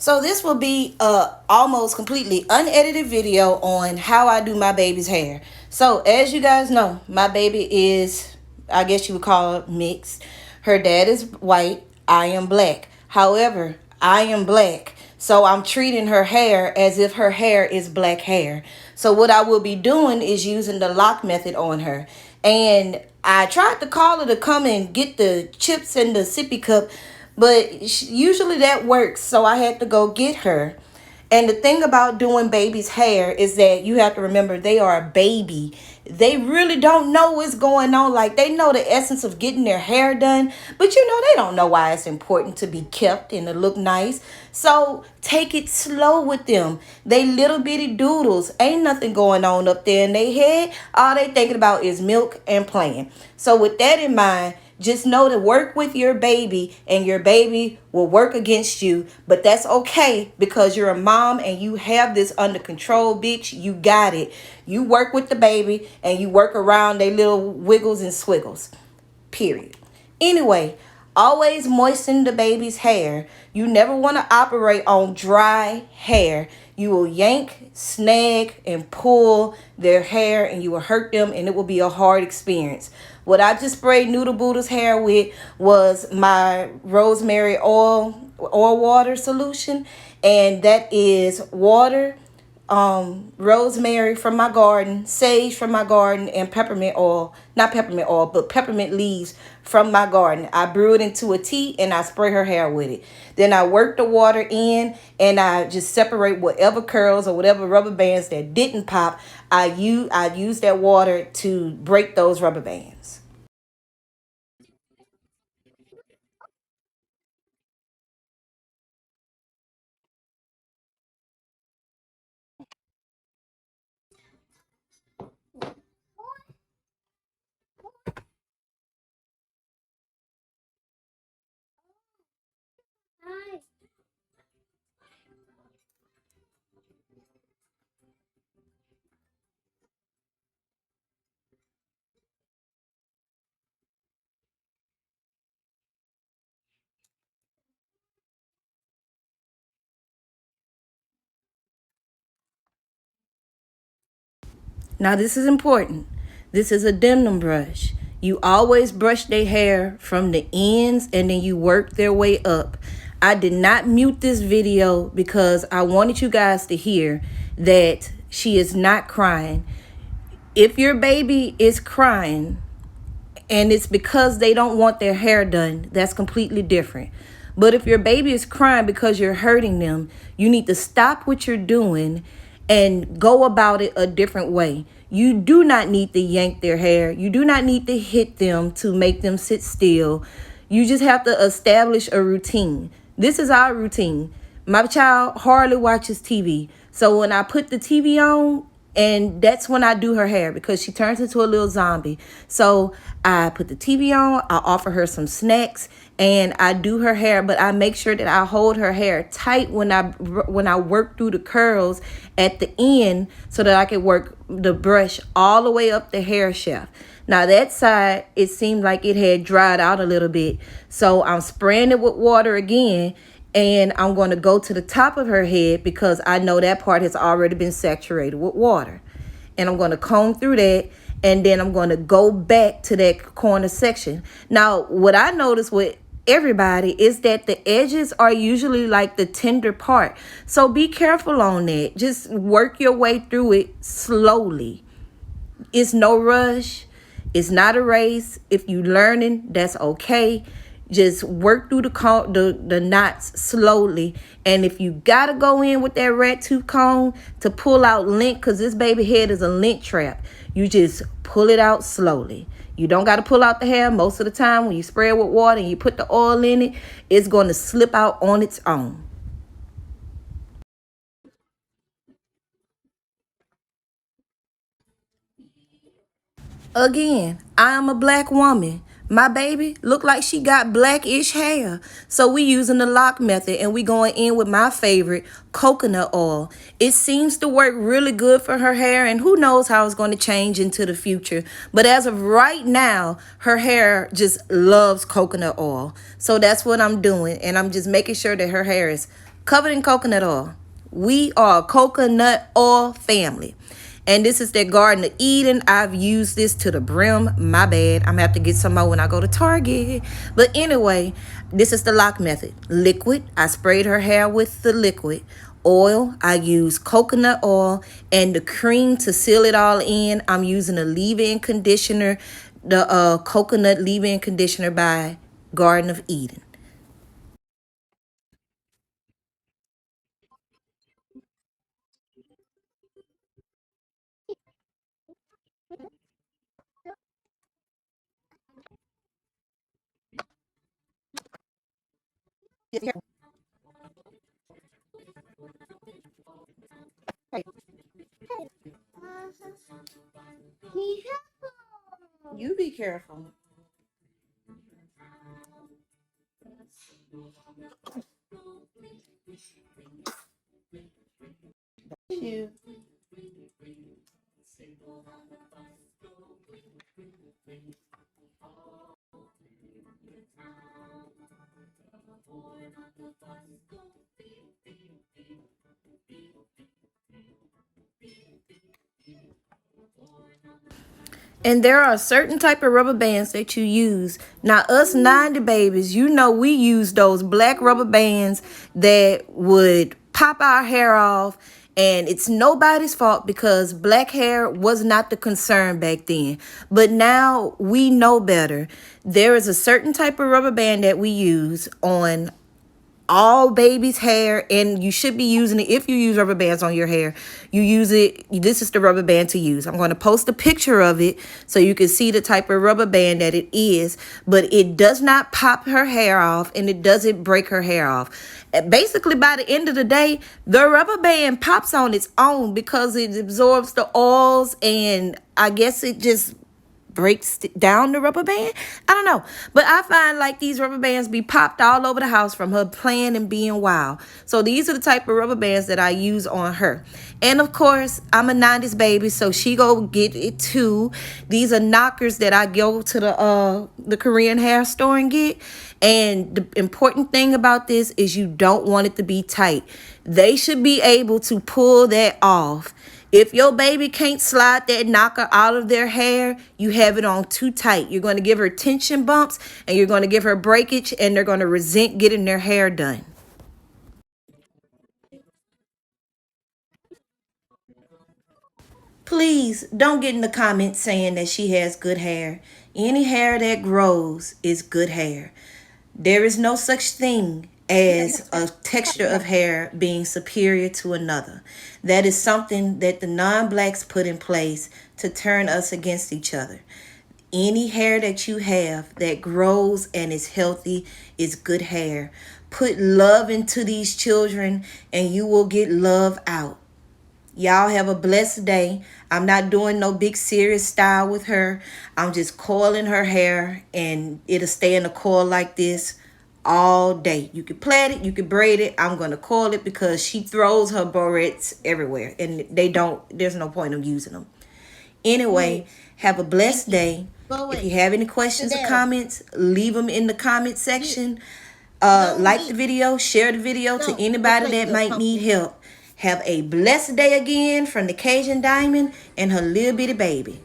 So this will be a almost completely unedited video on how I do my baby's hair. So as you guys know, my baby is, I guess you would call it mixed. Her dad is white, I am black. However, I am black. So I'm treating her hair as if her hair is black hair. So what I will be doing is using the lock method on her. And I tried to call her to come and get the chips and the sippy cup, but usually that works. So I had to go get her. And the thing about doing baby's hair is that you have to remember they are a baby. They really don't know what's going on. Like, they know the essence of getting their hair done, but they don't know why it's important to be kept and to look nice. So take it slow with them. They little bitty doodles. Ain't nothing going on up there in their head. All they thinking about is milk and playing. So with that in mind, just know to work with your baby, and your baby will work against you. But that's okay, because you're a mom and you have this under control, bitch. You got it. You work with the baby and you work around their little wiggles and swiggles. Period. Anyway, always moisten the baby's hair. You never want to operate on dry hair. You will yank, snag, and pull their hair, and you will hurt them, and it will be a hard experience. What I just sprayed Noodle Boodle's hair with was my rosemary oil water solution, and that is water, rosemary from my garden, sage from my garden, and peppermint oil, not peppermint oil, but peppermint leaves from my garden. I brew it into a tea and I spray her hair with it. Then I work the water in and I just separate whatever curls or whatever rubber bands that didn't pop. I use that water to break those rubber bands. Now, this is important. This is a denim brush. You always brush their hair from the ends and then you work their way up. I did not mute this video because I wanted you guys to hear that she is not crying. If your baby is crying and it's because they don't want their hair done, that's completely different. But if your baby is crying because you're hurting them, you need to stop what you're doing and go about it a different way. You do not need to yank their hair. You do not need to hit them to make them sit still. You just have to establish a routine. This is our routine. My child hardly watches TV. So when I put the TV on, and that's when I do her hair, because she turns into a little zombie. So I put the TV on, I offer her some snacks, and I do her hair, but I make sure that I hold her hair tight when I work through the curls at the end, so that I can work the brush all the way up the hair shaft. Now that side, it seemed like it had dried out a little bit. So I'm spraying it with water again, and I'm going to go to the top of her head because I know that part has already been saturated with water. And I'm going to comb through that, and then I'm going to go back to that corner section. Now, what I noticed with everybody is that the edges are usually like the tender part. So be careful on that. Just work your way through it slowly. It's no rush. It's not a race. If you learning, that's okay. Just work through the knots slowly. And if you gotta go in with that rat tooth comb to pull out lint, because this baby head is a lint trap, you just pull it out slowly. You don't got to pull out the hair. Most of the time when you spray it with water and you put the oil in it, it's going to slip out on its own. Again, I am a black woman. My baby look like she got blackish hair. So we using the lock method, and we going in with my favorite, coconut oil. It seems to work really good for her hair, and who knows how it's going to change into the future. But as of right now, her hair just loves coconut oil. So that's what I'm doing, and I'm just making sure that her hair is covered in coconut oil. We are a coconut oil family. And this is their Garden of Eden. I've used this to the brim. My bad. I'm going to have to get some more when I go to Target. But anyway, this is the lock method. Liquid. I sprayed her hair with the liquid. Oil. I use coconut oil. And the cream to seal it all in. I'm using a leave-in conditioner. The coconut leave-in conditioner by Garden of Eden. You be careful. You. And there are certain type of rubber bands that you use. Now, us 90 babies, you know we use those black rubber bands that would pop our hair off. And it's nobody's fault because black hair was not the concern back then. But now we know better. There is a certain type of rubber band that we use on all baby's hair, and you should be using it. If you use rubber bands on your hair, you use it. This is the rubber band to use. I'm going to post a picture of it so you can see the type of rubber band that it is, but it does not pop her hair off and it doesn't break her hair off. Basically, by the end of the day, the rubber band pops on its own because it absorbs the oils, and I guess it just breaks down the rubber band. I don't know. But I find like these rubber bands be popped all over the house from her playing and being wild. So these are the type of rubber bands that I use on her. And of course, I'm a 90s baby, so she go get it too. These are knockers that I go to the Korean hair store and get. And the important thing about this is you don't want it to be tight. They should be able to pull that off. If your baby can't slide that knocker out of their hair, you have it on too tight. You're going to give her tension bumps and you're going to give her breakage, and they're going to resent getting their hair done. Please don't get in the comments saying that she has good hair. Any hair that grows is good hair. There is no such thing as a texture of hair being superior to another. That is something that the non-blacks put in place to turn us against each other. Any hair that you have that grows and is healthy is good hair. Put love into these children and you will get love out. Y'all have a blessed day. I'm not doing no big serious style with her. I'm just coiling her hair and it'll stay in a coil like this all day. You can plait it, you can braid it. I'm going to coil it because she throws her barrettes everywhere and there's no point of using them. Anyway, have a blessed day. If you have any questions or comments, leave them in the comment section. Like the video, share the video to anybody that might need help. Have a blessed day again from the Cajun Diamond and her little bitty baby.